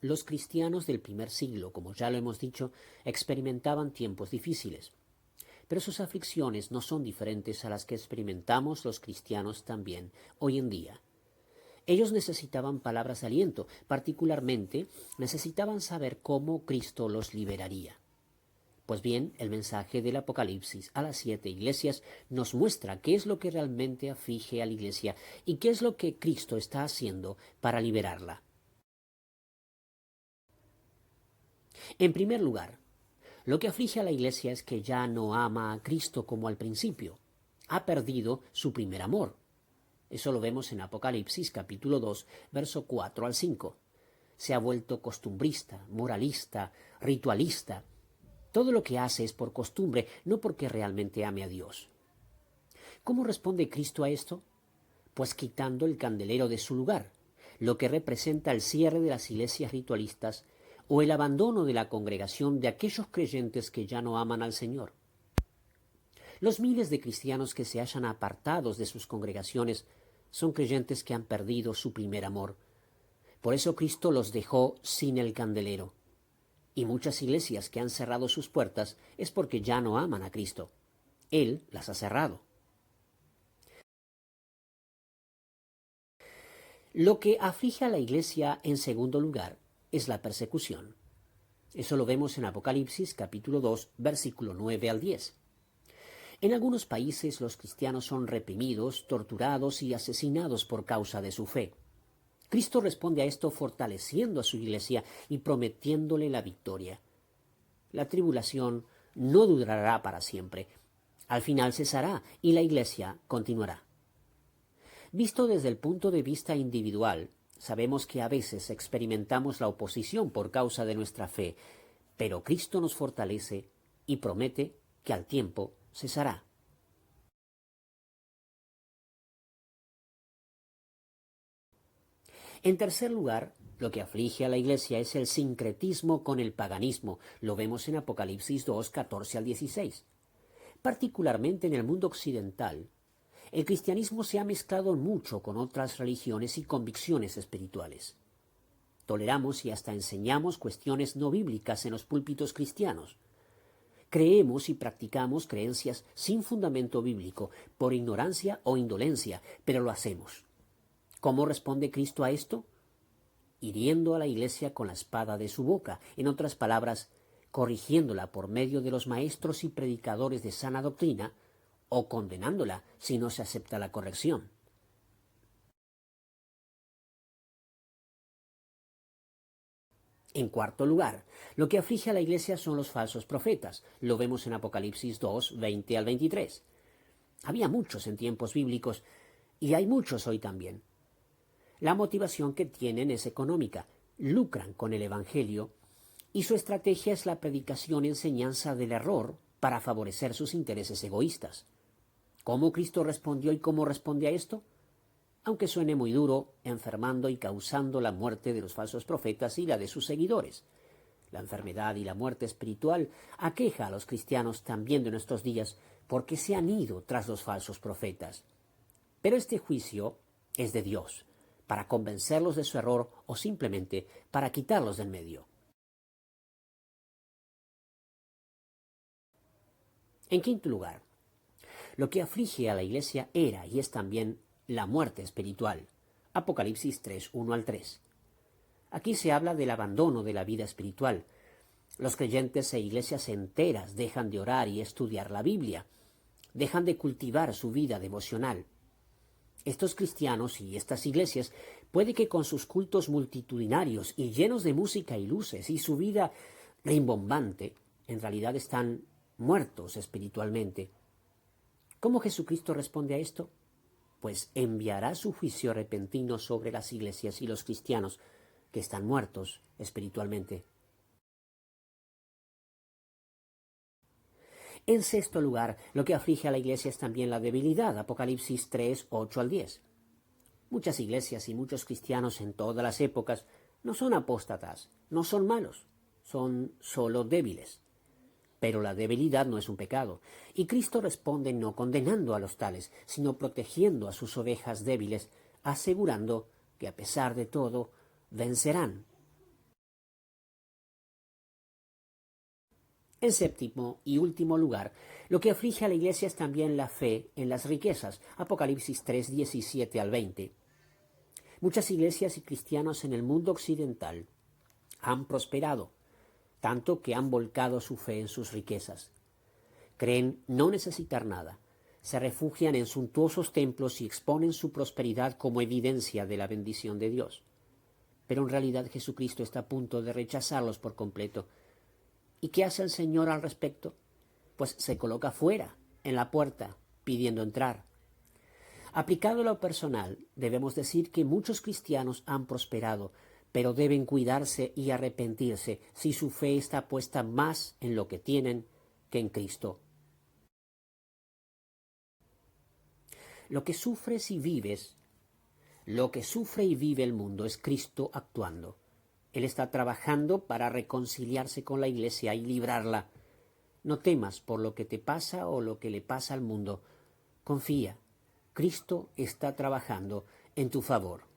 Los cristianos del primer siglo, como ya lo hemos dicho, experimentaban tiempos difíciles. Pero sus aflicciones no son diferentes a las que experimentamos los cristianos también hoy en día. Ellos necesitaban palabras de aliento, particularmente necesitaban saber cómo Cristo los liberaría. Pues bien, el mensaje del Apocalipsis a las 7 iglesias nos muestra qué es lo que realmente aflige a la iglesia y qué es lo que Cristo está haciendo para liberarla. En primer lugar, lo que aflige a la iglesia es que ya no ama a Cristo como al principio. Ha perdido su primer amor. Eso lo vemos en Apocalipsis capítulo 2, verso 4 al 5. Se ha vuelto costumbrista, moralista, ritualista. Todo lo que hace es por costumbre, no porque realmente ame a Dios. ¿Cómo responde Cristo a esto? Pues quitando el candelero de su lugar, lo que representa el cierre de las iglesias ritualistas o el abandono de la congregación de aquellos creyentes que ya no aman al Señor. Los miles de cristianos que se hallan apartados de sus congregaciones son creyentes que han perdido su primer amor. Por eso Cristo los dejó sin el candelero. Y muchas iglesias que han cerrado sus puertas es porque ya no aman a Cristo. Él las ha cerrado. Lo que aflige a la iglesia en segundo lugar es la persecución. Eso lo vemos en Apocalipsis capítulo 2, versículo 9 al 10. En algunos países los cristianos son reprimidos, torturados y asesinados por causa de su fe. Cristo responde a esto fortaleciendo a su iglesia y prometiéndole la victoria. La tribulación no durará para siempre. Al final cesará y la iglesia continuará. Visto desde el punto de vista individual, sabemos que a veces experimentamos la oposición por causa de nuestra fe, pero Cristo nos fortalece y promete que al tiempo cesará. En tercer lugar, lo que aflige a la iglesia es el sincretismo con el paganismo. Lo vemos en Apocalipsis 2, 14 al 16. Particularmente en el mundo occidental, el cristianismo se ha mezclado mucho con otras religiones y convicciones espirituales. Toleramos y hasta enseñamos cuestiones no bíblicas en los púlpitos cristianos. Creemos y practicamos creencias sin fundamento bíblico, por ignorancia o indolencia, pero lo hacemos. ¿Cómo responde Cristo a esto? Hiriendo a la iglesia con la espada de su boca, en otras palabras, corrigiéndola por medio de los maestros y predicadores de sana doctrina, o condenándola si no se acepta la corrección. En cuarto lugar, lo que aflige a la iglesia son los falsos profetas. Lo vemos en Apocalipsis 2, 20 al 23. Había muchos en tiempos bíblicos y hay muchos hoy también. La motivación que tienen es económica, lucran con el Evangelio y su estrategia es la predicación y enseñanza del error para favorecer sus intereses egoístas. ¿Cómo Cristo respondió y cómo responde a esto? Aunque suene muy duro, enfermando y causando la muerte de los falsos profetas y la de sus seguidores. La enfermedad y la muerte espiritual aqueja a los cristianos también de nuestros días porque se han ido tras los falsos profetas. Pero este juicio es de Dios, para convencerlos de su error o simplemente para quitarlos del medio. En quinto lugar, lo que aflige a la iglesia era y es también la muerte espiritual. Apocalipsis 3, 1 al 3. Aquí se habla del abandono de la vida espiritual. Los creyentes e iglesias enteras dejan de orar y estudiar la Biblia. Dejan de cultivar su vida devocional. Estos cristianos y estas iglesias puede que con sus cultos multitudinarios y llenos de música y luces y su vida rimbombante, en realidad están muertos espiritualmente. ¿Cómo Jesucristo responde a esto? Pues enviará su juicio repentino sobre las iglesias y los cristianos que están muertos espiritualmente. En sexto lugar, lo que aflige a la iglesia es también la debilidad. Apocalipsis 3, 8 al 10. Muchas iglesias y muchos cristianos en todas las épocas no son apóstatas, no son malos, son solo débiles. Pero la debilidad no es un pecado, y Cristo responde no condenando a los tales, sino protegiendo a sus ovejas débiles, asegurando que a pesar de todo vencerán. En séptimo y último lugar, lo que aflige a la Iglesia es también la fe en las riquezas. Apocalipsis 3, 17 al 20. Muchas iglesias y cristianos en el mundo occidental han prosperado, tanto que han volcado su fe en sus riquezas. Creen no necesitar nada, se refugian en suntuosos templos y exponen su prosperidad como evidencia de la bendición de Dios. Pero en realidad Jesucristo está a punto de rechazarlos por completo. ¿Y qué hace el Señor al respecto? Pues se coloca fuera, en la puerta, pidiendo entrar. Aplicado a lo personal, debemos decir que muchos cristianos han prosperado, pero deben cuidarse y arrepentirse si su fe está puesta más en lo que tienen que en Cristo. Lo que sufres y vives, lo que sufre y vive el mundo es Cristo actuando. Él está trabajando para reconciliarse con la Iglesia y librarla. No temas por lo que te pasa o lo que le pasa al mundo. Confía, Cristo está trabajando en tu favor.